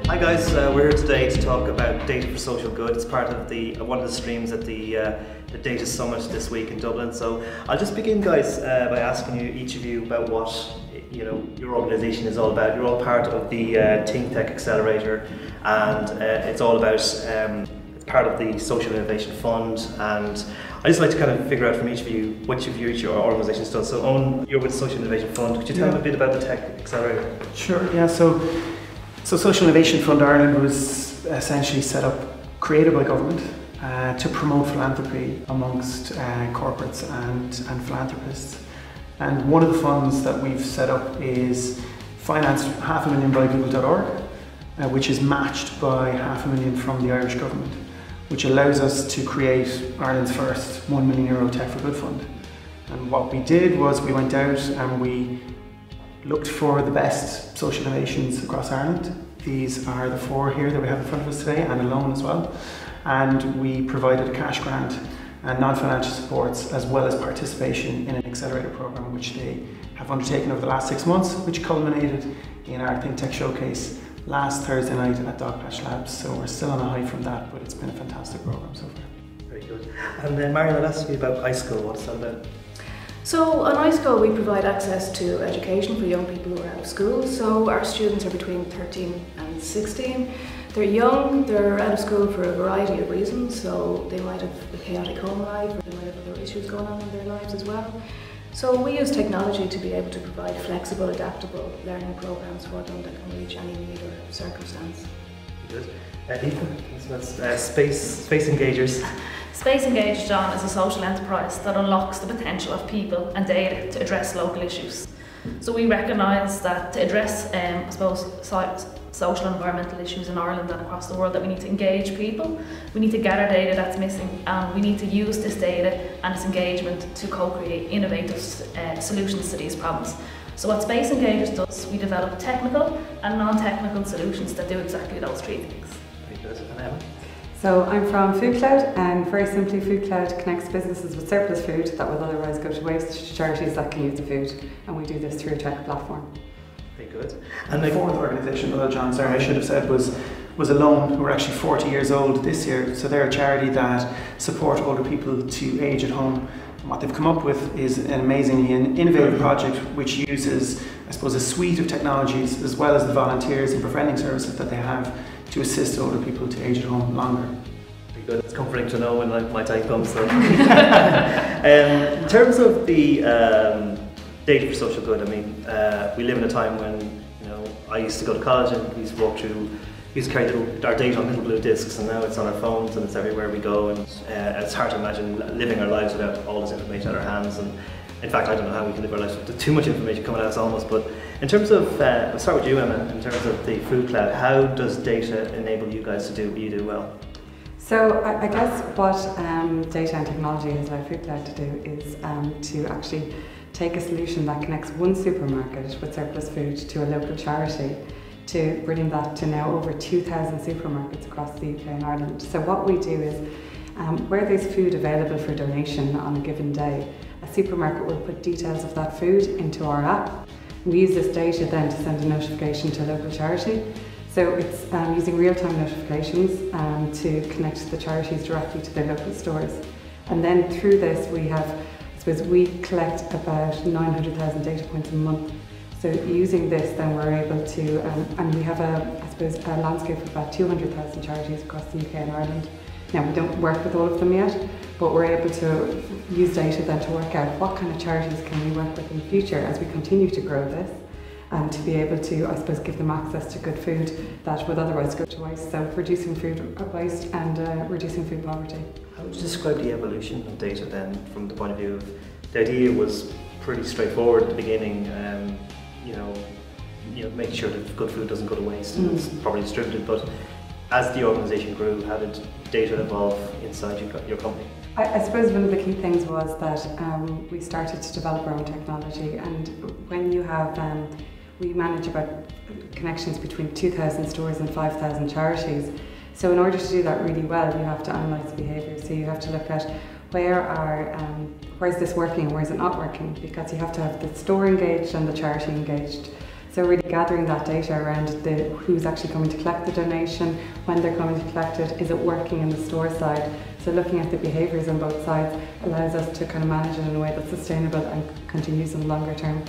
Hi guys, we're here today to talk about data for social good. It's part of one of the streams at the Data Summit this week in Dublin. So I'll just begin, guys, by asking each of you about what your organisation is all about. You're all part of the ThinkTech Accelerator, and it's all about it's part of the Social Innovation Fund. And I just like to kind of figure out from each of you which of your organisation's done. So Owen, you're with the Social Innovation Fund. Could you tell me a bit about the Tech Accelerator? Sure. Yeah. So Social Innovation Fund Ireland was essentially set up, created by government to promote philanthropy amongst corporates and philanthropists. And one of the funds that we've set up is financed $500,000 by Google.org, which is matched by $500,000 from the Irish government, which allows us to create Ireland's first €1 million Tech for Good fund. And what we did was we went out and we looked for the best social innovations across Ireland. These are the 4 here that we have in front of us today, and a loan as well. And we provided a cash grant and non-financial supports, as well as participation in an accelerator program, which they have undertaken over the last 6 months, which culminated in our ThinkTech showcase last Thursday night at Dogpatch Labs. So we're still on a high from that, but it's been a fantastic program so far. Very good. And then Marion, I'll ask you about iScoil. What's that about? So on iScoil we provide access to education for young people who are out of school. So our students are between 13 and 16. They're young, they're out of school for a variety of reasons. So they might have a chaotic home life, or they might have other issues going on in their lives as well. So we use technology to be able to provide flexible, adaptable learning programs for them that can reach any need or circumstance. Good. Ethan, that's Space Engagers. Space Engaged, John, is a social enterprise that unlocks the potential of people and data to address local issues. So we recognise that to address, I suppose, social and environmental issues in Ireland and across the world, that we need to engage people, we need to gather data that's missing, and we need to use this data and this engagement to co-create innovative solutions to these problems. So what Space Engagers does, we develop technical and non-technical solutions that do exactly those 3 things. Very good. And Emma? So I'm from FoodCloud, and very simply FoodCloud connects businesses with surplus food that would otherwise go to waste to charities that can use the food, and we do this through a tech platform. Very good. And the 4th organisation, well, John, sorry, I should have said, was Alone, who are actually 40 years old this year. So they're a charity that support older people to age at home. And what they've come up with is an amazingly innovative project which uses, I suppose, a suite of technologies as well as the volunteers and befriending services that they have to assist older people to age at home longer. Very good. It's comforting to know when my time comes. So. In terms of the data for social good, I mean, we live in a time when I used to go to college and we used to carry our data on little blue discs, and now it's on our phones and it's everywhere we go, and it's hard to imagine living our lives without all this information at our hands. And in fact, I don't know how we can live our lives with too much information coming at us almost. But in terms of, I'll start with you, Emma, in terms of the FoodCloud, how does data enable you guys to do what you do well? So I guess what data and technology has allowed FoodCloud to do is to actually take a solution that connects one supermarket with surplus food to a local charity, to bring that to now over 2,000 supermarkets across the UK and Ireland. So what we do is, where there's food available for donation on a given day, a supermarket will put details of that food into our app. We use this data then to send a notification to a local charity. So it's using real-time notifications to connect the charities directly to their local stores. And then through this we have, we collect about 900,000 data points a month. So using this, then we're able to, and we have a landscape of about 200,000 charities across the UK and Ireland. Now, we don't work with all of them yet, but we're able to use data then to work out what kind of charities can we work with in the future as we continue to grow this, and to be able to, give them access to good food that would otherwise go to waste. So reducing food waste and reducing food poverty. How would you describe the evolution of data then, from the point of view of, the idea was pretty straightforward at the beginning, making sure that good food doesn't go to waste and it's properly distributed, but as the organisation grew, how did data evolve inside your company? I suppose one of the key things was that we started to develop our own technology, and when you have, we manage about connections between 2,000 stores and 5,000 charities. So in order to do that really well, you have to analyse behaviour. So you have to look at where's this working and where's it not working, because you have to have the store engaged and the charity engaged. So really gathering that data around who's actually coming to collect the donation, when they're coming to collect it, is it working in the store side? So looking at the behaviours on both sides allows us to kind of manage it in a way that's sustainable and continues in the longer term.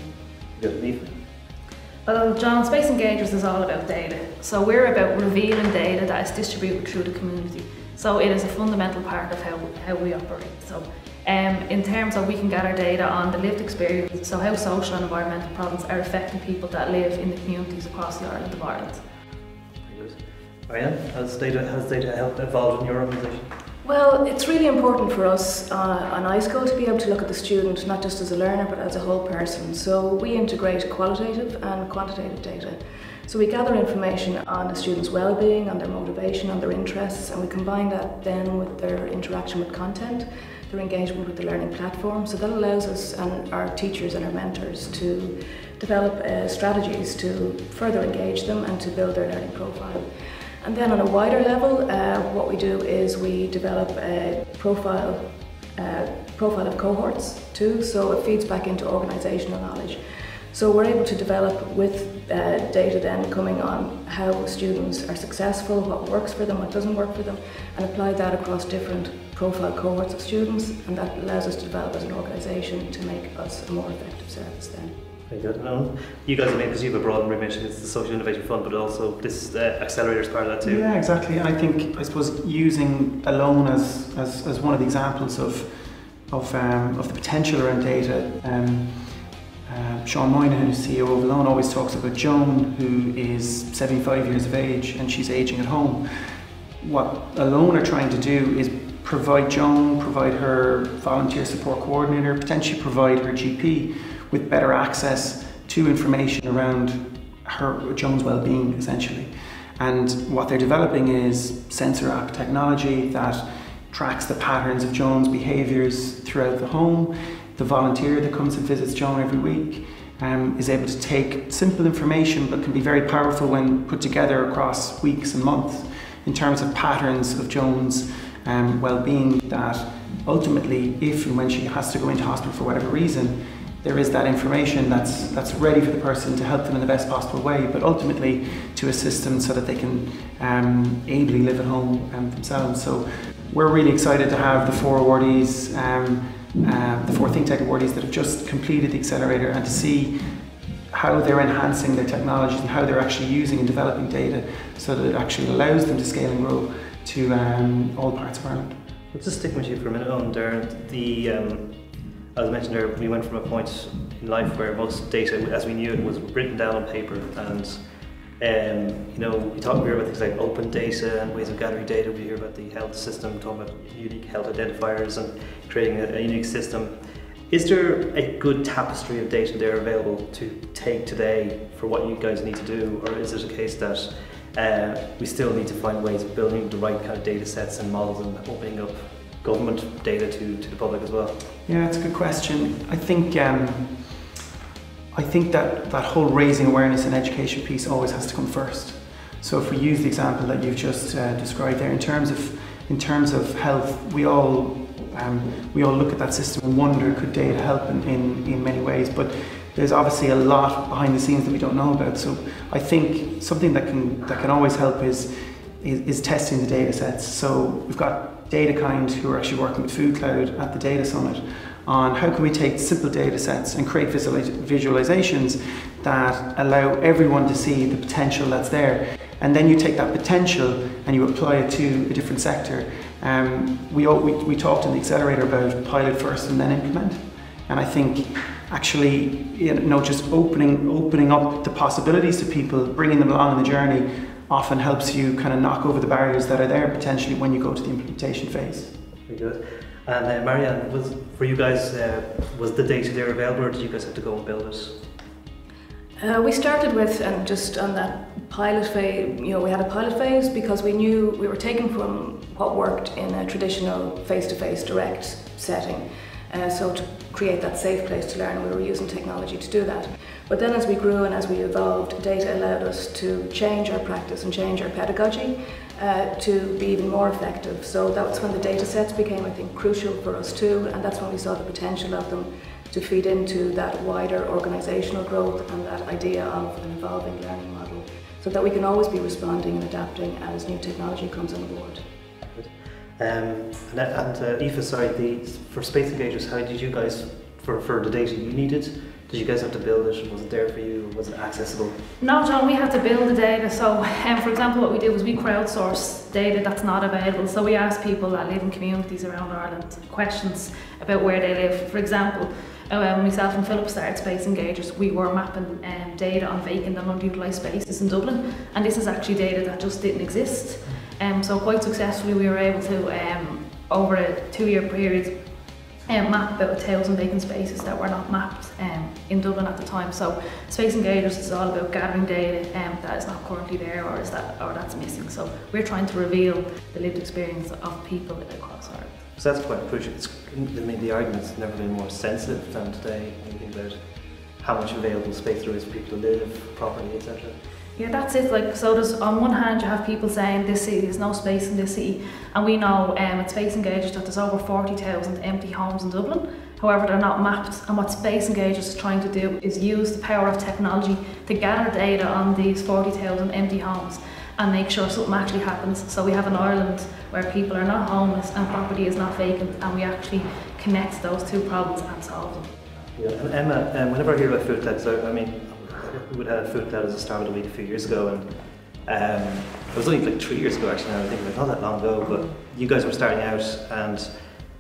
Good. Well, John, Space Engagers is all about data. So we're about revealing data that is distributed through the community. So it is a fundamental part of how we operate. So in terms of we can gather data on the lived experience, so how social and environmental problems are affecting people that live in the communities across the island of Ireland. Very good. Marianne, has data helped evolve in your organisation? Well, it's really important for us on iScoil to be able to look at the student not just as a learner but as a whole person. So we integrate qualitative and quantitative data. So we gather information on the student's well-being, on their motivation, on their interests, and we combine that then with their interaction with content, their engagement with the learning platform. So that allows us and our teachers and our mentors to develop strategies to further engage them and to build their learning profile. And then on a wider level, what we do is we develop a profile of cohorts too, so it feeds back into organisational knowledge. So we're able to develop with data then coming on how students are successful, what works for them, what doesn't work for them, and apply that across different profile cohorts of students, and that allows us to develop as an organisation to make us a more effective service then. Very good. No, you guys, because you have a broad remit, it's the Social Innovation Fund, but also this accelerator is part of that too. Yeah, exactly. And I suppose, using alone as one of the examples of the potential around data. Sean Moynihan, who's CEO of Alone, always talks about Joan, who is 75 years of age and she's ageing at home. What Alone are trying to do is provide Joan, provide her volunteer support coordinator, potentially provide her GP with better access to information around Joan's well-being, essentially. And what they're developing is sensor app technology that tracks the patterns of Joan's behaviours throughout the home. The volunteer that comes and visits Joan every week is able to take simple information but can be very powerful when put together across weeks and months in terms of patterns of Joan's well-being, that ultimately, if and when she has to go into hospital for whatever reason, there is that information that's ready for the person to help them in the best possible way, but ultimately to assist them so that they can ably live at home themselves. So we're really excited to have the four awardees, the four ThinkTech awardees that have just completed the accelerator, and to see how they're enhancing their technologies and how they're actually using and developing data so that it actually allows them to scale and grow to all parts of Ireland. Let's just stick with you for a minute on there. As I mentioned there, we went from a point in life where most data, as we knew it, was written down on paper, and we hear about things like open data and ways of gathering data. We hear about the health system, talking about unique health identifiers and creating a unique system. Is there a good tapestry of data there available to take today for what you guys need to do, or is it a case that we still need to find ways of building the right kind of data sets and models and opening up government data to the public as well? Yeah, that's a good question. I think that whole raising awareness and education piece always has to come first. So if we use the example that you've just described there, in terms of health, we all look at that system and wonder, could data help in many ways? But there's obviously a lot behind the scenes that we don't know about. So I think something that can always help is testing the data sets. So we've got DataKind, who are actually working with FoodCloud at the Data Summit on how can we take simple data sets and create visualizations that allow everyone to see the potential that's there. And then you take that potential and you apply it to a different sector. We talked in the accelerator about pilot first and then implement. And I think actually, just opening up the possibilities to people, bringing them along in the journey, often helps you kind of knock over the barriers that are there potentially when you go to the implementation phase. Very good. And Marianne, for you guys, was the data there available, or did you guys have to go and build it? We started with, and just on that pilot phase, we had a pilot phase because we knew we were taking from what worked in a traditional face-to-face direct setting. So to create that safe place to learn, we were using technology to do that. But then as we grew and as we evolved, data allowed us to change our practice and change our pedagogy to be even more effective. So that's when the data sets became, I think, crucial for us too, and that's when we saw the potential of them to feed into that wider organisational growth and that idea of an evolving learning model, so that we can always be responding and adapting as new technology comes on board. Aoife, sorry, for Space Engagers, how did you guys, for the data you needed, did you guys have to build it? Was it there for you? Was it accessible? No, John, we had to build the data. So, for example, what we did was we crowdsourced data that's not available. So we asked people that live in communities around Ireland questions about where they live. For example, when myself and Philip started Space Engagers, we were mapping data on vacant and underutilised spaces in Dublin, and this is actually data that just didn't exist. So quite successfully we were able to, over a 2-year period, map about 1,000 vacant spaces that were not mapped in Dublin at the time. So Space Engagers is all about gathering data that is not currently there or that's missing. So we're trying to reveal the lived experience of people across Ireland. So that's quite crucial. The argument's never been more sensitive than today when you think about how much available space there is for people to live, property, etc. Yeah, that's it. Like, so there's, on one hand you have people saying this city, there's no space in this city, and we know at Space Engagers that there's over 40,000 empty homes in Dublin. However, they're not mapped, and what Space Engagers is trying to do is use the power of technology to gather data on these 40,000 empty homes and make sure something actually happens. So we have an Ireland where people are not homeless and property is not vacant, and we actually connect those two problems and solve them. Yeah, and Emma, whenever I hear about FoodCloud, so I mean, we would have FoodCloud as a start of the week a few years ago, and it was only like 3 years ago actually. Now I think not that long ago, but you guys were starting out, and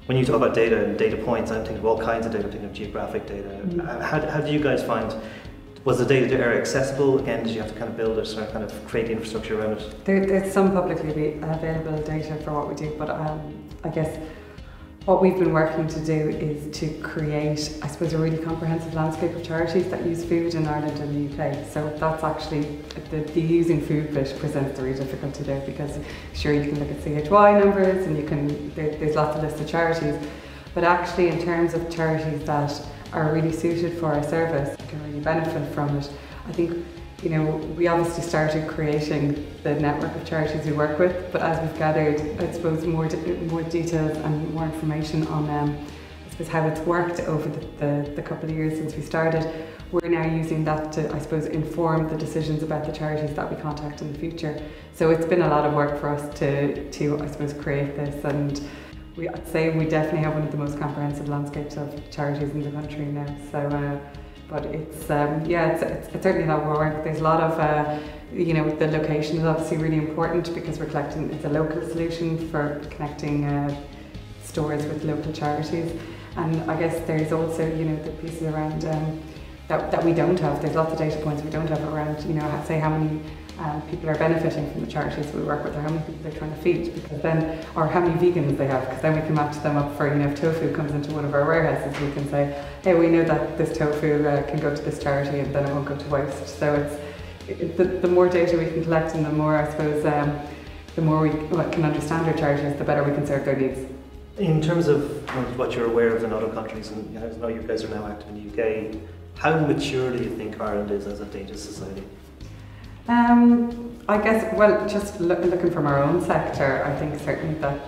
when you talk about data and data points, I'm thinking of all kinds of data. I'm thinking of geographic data. How do you guys find? Was the data area accessible? Again, did you have to kind of build it or kind of create the infrastructure around it? There's some publicly available data for what we do, but I guess what we've been working to do is to create, I suppose, a really comprehensive landscape of charities that use food in Ireland and the UK. So that's actually, the using food bit presents the real difficulty there, because sure, you can look at CHY numbers and there's lots of lists of charities, but actually in terms of charities that are really suited for our service, can really benefit from it. I think, you know, we obviously started creating the network of charities we work with, but as we've gathered, I suppose, more details and more information on I suppose how it's worked over the couple of years since we started, we're now using that to, I suppose, inform the decisions about the charities that we contact in the future. So it's been a lot of work for us to I suppose, create this, and I'd say we definitely have one of the most comprehensive landscapes of charities in the country now. So, but it's certainly a lot of work. There's a lot of, you know, the location is obviously really important because we're collecting. It's a local solution for connecting stores with local charities, and I guess there's also, you know, the pieces around that we don't have. There's lots of data points we don't have around, you know, say how many people are benefiting from the charities we work with, or how many people they're trying to feed, because then, or how many vegans they have, because then we can match them up for, you know, if tofu comes into one of our warehouses, we can say, hey, we know that this tofu can go to this charity and then it won't go to waste. So the more data we can collect, and the more, I suppose, the more we can understand our charities, the better we can serve their needs. In terms of what you're aware of in other countries, and you know you guys are now active in the UK, how mature do you think Ireland is as a data society? I guess, well, just looking from our own sector, I think certainly that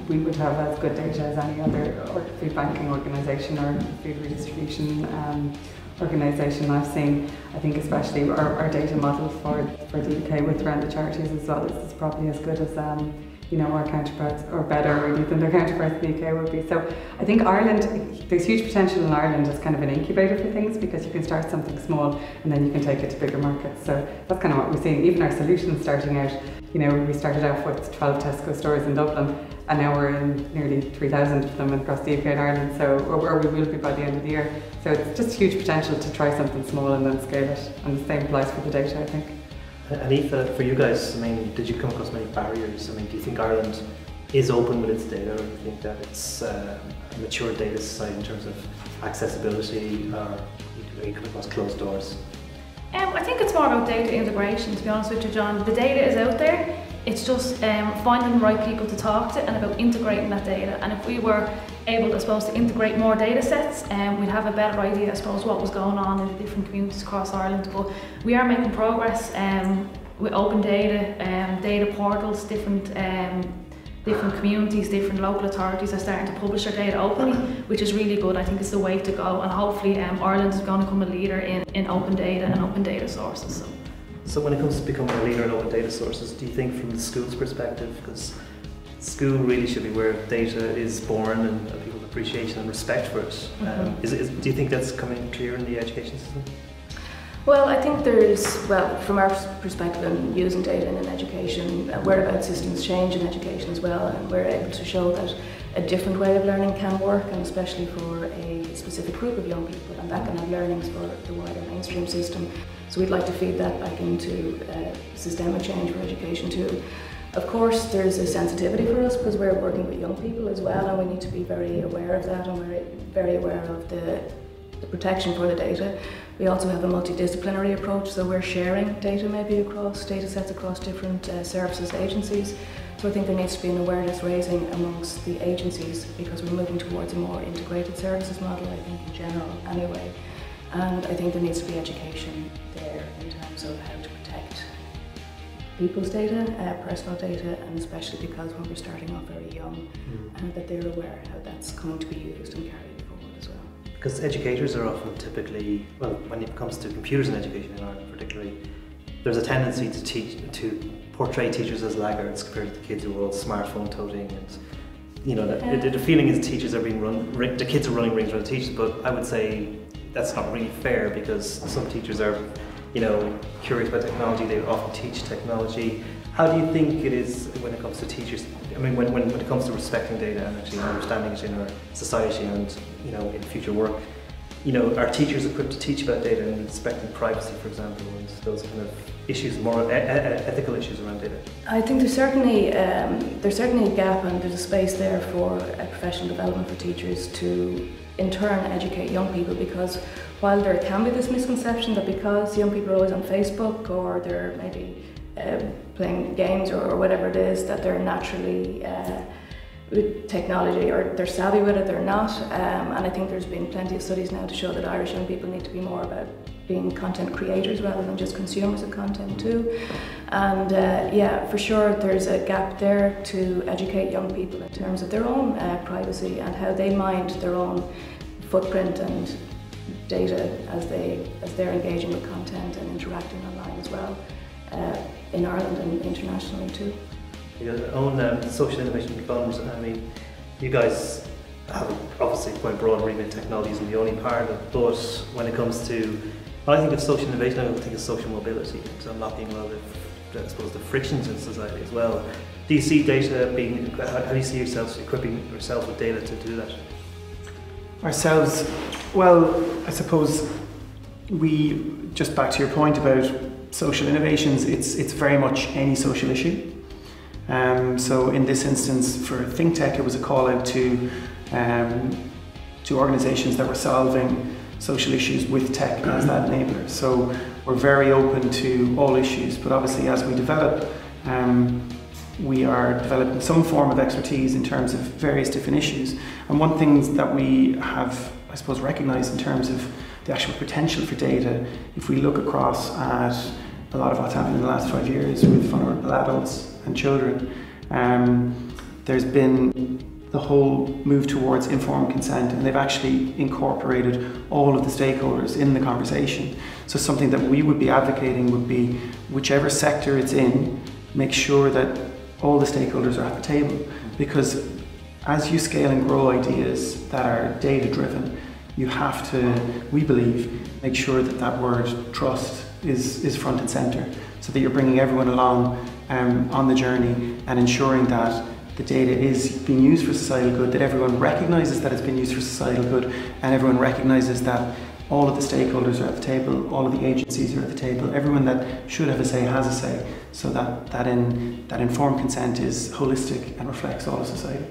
we would have as good data as any other food banking organisation or food redistribution organisation I've seen. I think especially our data model for the UK with around the charities as well is probably as good as you know, our counterparts, or better really than their counterparts in the UK would be. So I think Ireland, there's huge potential in Ireland as kind of an incubator for things, because you can start something small and then you can take it to bigger markets. So that's kind of what we're seeing. Even our solutions starting out, you know, we started off with 12 Tesco stores in Dublin, and now we're in nearly 3,000 of them across the UK and Ireland, so, or we will be by the end of the year. So it's just huge potential to try something small and then scale it, and the same applies for the data, I think. And Aoife, for you guys, I mean, did you come across many barriers? I mean, do you think Ireland is open with its data, or do you think that it's a mature data society in terms of accessibility, or are you come across closed doors? I think it's more about data integration, to be honest with you, John. The data is out there, it's just finding the right people to talk to and about integrating that data. And if we were able, I suppose, to integrate more data sets, we'd have a better idea, I suppose, what was going on in the different communities across Ireland. But we are making progress with open data, data portals, different Different communities, different local authorities are starting to publish their data openly, which is really good. I think it's the way to go, and hopefully Ireland is going to become a leader in open data and open data sources. So when it comes to becoming a leader in open data sources, do you think from the school's perspective, because school really should be where data is born and people's appreciation and respect for it, do you think that's coming clear in the education system? Well, I think from our perspective in using data in education, whereabout systems change in education as well, and we're able to show that a different way of learning can work, and especially for a specific group of young people, and that can have learnings for the wider mainstream system. So we'd like to feed that back into systemic change for education too. Of course, there's a sensitivity for us because we're working with young people as well, and we need to be very aware of that, and we're very aware of the protection for the data. We also have a multidisciplinary approach, so we're sharing data maybe across data sets across different services, agencies. So I think there needs to be an awareness raising amongst the agencies, because we're moving towards a more integrated services model, I think, in general anyway. And I think there needs to be education there in terms of how to protect people's data, personal data, and especially because when we're starting off very young, that they're aware how that's going to be used and carried forward as well. Because educators are often typically, well, when it comes to computers in education in Ireland particularly, there's a tendency to portray teachers as laggards compared to the kids who are all smartphone toting, and the feeling is teachers are being the kids are running rings around the teachers, but I would say that's not really fair, because some teachers are, curious about technology, they often teach technology. How do you think it is when it comes to teachers? I mean, when it comes to respecting data and actually understanding it in our society and, in future work, are teachers equipped to teach about data and respecting privacy, for example, and those kind of issues, more ethical issues around data? I think there's certainly a gap, and there's a space there for professional development for teachers to in turn educate young people, because while there can be this misconception that because young people are always on Facebook or they're maybe playing games or whatever it is, that they're naturally with technology or they're savvy with it, they're not. And I think there's been plenty of studies now to show that Irish young people need to be more about being content creators rather than just consumers of content too. And for sure there's a gap there to educate young people in terms of their own privacy and how they mind their own footprint and data as they're engaging with content and interacting online as well, in Ireland and internationally too. Your own Social Innovation Fund, I mean, you guys have obviously quite broad remit. Technology isn't the only part of it, but when it comes to, when I think of social innovation, I think of social mobility, and unlocking a lot of, I suppose, the frictions in society as well. Do you see data being, how do you see yourselves equipping yourself with data to do that? Ourselves, well, I suppose just back to your point about social innovations, it's very much any social issue. So in this instance for ThinkTech, it was a call out to organisations that were solving social issues with tech as that enabler. So we're very open to all issues, but obviously as we develop, we are developing some form of expertise in terms of various different issues. And one thing that we have, I suppose, recognised in terms of the actual potential for data, if we look across at a lot of what's happened in the last 5 years with vulnerable adults and children, there's been the whole move towards informed consent, and they've actually incorporated all of the stakeholders in the conversation. So something that we would be advocating would be, whichever sector it's in, make sure that all the stakeholders are at the table, because as you scale and grow ideas that are data driven, you have to, we believe, make sure that that word trust is front and center, so that you're bringing everyone along on the journey and ensuring that the data is being used for societal good, that everyone recognises that it's being used for societal good, and everyone recognises that all of the stakeholders are at the table, all of the agencies are at the table, everyone that should have a say has a say, so that informed consent is holistic and reflects all of society.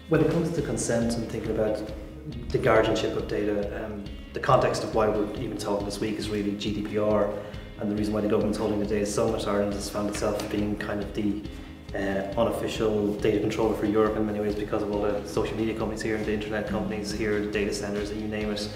When it comes to consent and thinking about the guardianship of data, the context of why we're even talking this week is really GDPR, and the reason why the government's holding the data so much. Ireland has found itself being kind of the unofficial data controller for Europe in many ways, because of all the social media companies here and the internet companies here, the data centres, you name it.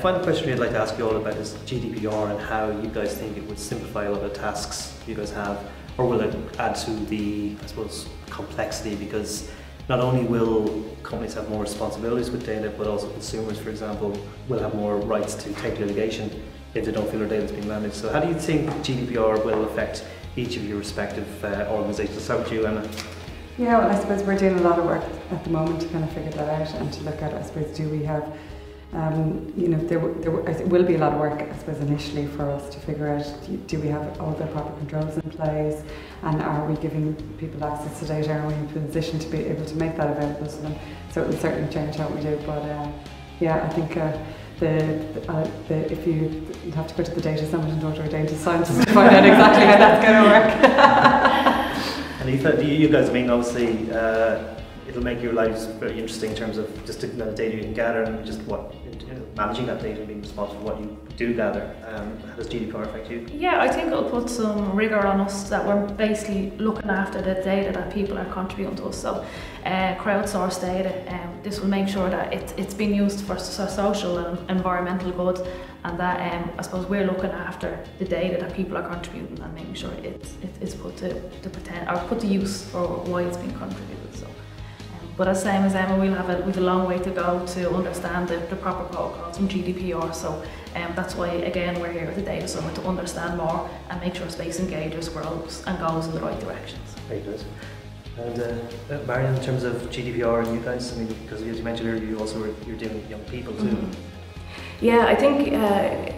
Final question I'd like to ask you all about is GDPR and how you guys think it would simplify a lot of tasks you guys have, or will it add to the, I suppose, complexity? Because not only will companies have more responsibilities with data, but also consumers, for example, will have more rights to take litigation if they don't feel their data is being managed. So how do you think GDPR will affect each of your respective organisations? Let's start with you, Emma. Yeah, well, I suppose we're doing a lot of work at the moment to kind of figure that out and to look at, I suppose, do we have, there will be a lot of work, I suppose, initially for us to figure out, do we have all the proper controls in place, and are we giving people access to data, are we in a position to be able to make that available to them? So it will certainly change how we do, but yeah, I think if you'd have to go to the data summit and talk to our data scientists to find out exactly how that's going to work. And you guys, I mean, obviously, it'll make your lives very interesting in terms of just the amount of data you can gather and just managing that data and being responsible for what you do gather. How does GDPR affect you? Yeah, I think it'll put some rigour on us that we're basically looking after the data that people are contributing to us. So crowdsourced data, this will make sure that it's being used for social and environmental good, and that I suppose we're looking after the data that people are contributing and making sure it's put to use for why it's being contributed. So. But as same as Emma, we've a long way to go to understand the proper protocols from GDPR. So that's why, again, we're here at the Data Summit to understand more and make sure Space Engagers grows and goes in the right directions. Very good. And Marion, in terms of GDPR and you guys, I mean, because as you mentioned earlier, you're dealing with young people too. Mm-hmm. Yeah, I think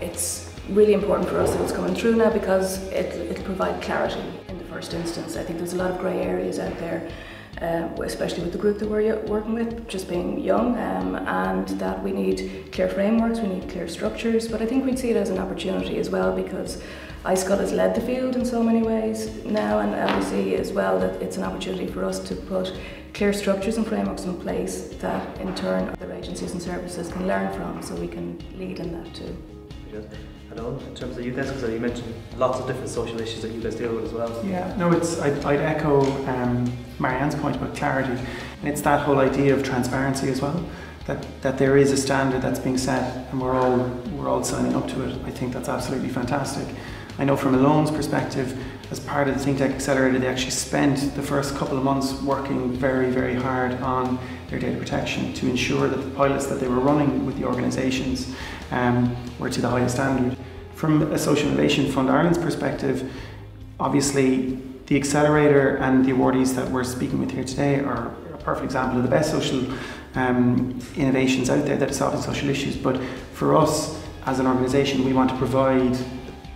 it's really important for us that it's coming through now, because it'll provide clarity in the first instance. I think there's a lot of grey areas out there. Especially with the group that we're working with, just being young, and that we need clear frameworks, we need clear structures, but I think we'd see it as an opportunity as well, because iScoil has led the field in so many ways now, and we see as well that it's an opportunity for us to put clear structures and frameworks in place that in turn other agencies and services can learn from, so we can lead in that too. Good. And in terms of you guys, because you mentioned lots of different social issues that you guys deal with as well. Yeah, no, I'd echo Marianne's point about clarity, and it's that whole idea of transparency as well. That there is a standard that's being set, and we're all signing up to it. I think that's absolutely fantastic. I know from a loans perspective, as part of the ThinkTech Accelerator, they actually spent the first couple of months working very, very hard on their data protection to ensure that the pilots that they were running with the organisations were to the highest standard. From a Social Innovation Fund Ireland's perspective, obviously the Accelerator and the awardees that we're speaking with here today are a perfect example of the best social innovations out there that are solving social issues. But for us as an organisation, we want to provide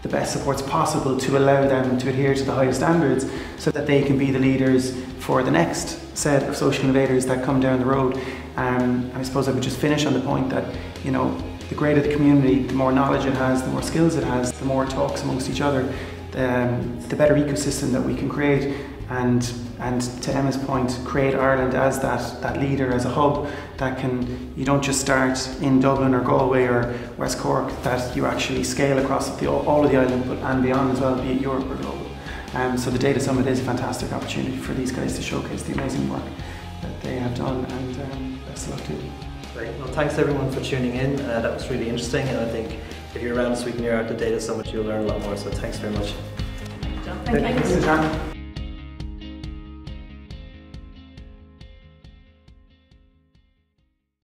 the best supports possible to allow them to adhere to the highest standards, so that they can be the leaders for the next set of social innovators that come down the road. And I suppose I would just finish on the point that, you know, the greater the community, the more knowledge it has, the more skills it has, the more it talks amongst each other, the better ecosystem that we can create, and to Emma's point, create Ireland as that leader, as a hub that you don't just start in Dublin or Galway or West Cork, that you actually scale across all of the island and beyond as well, be it Europe or global. So the Data Summit is a fantastic opportunity for these guys to showcase the amazing work that they have done, and best of luck to you. Great. Well, thanks everyone for tuning in. That was really interesting, and I think if you're around this week and you're at the Data Summit, you'll learn a lot more. So thanks very much. Thank you. Thank you.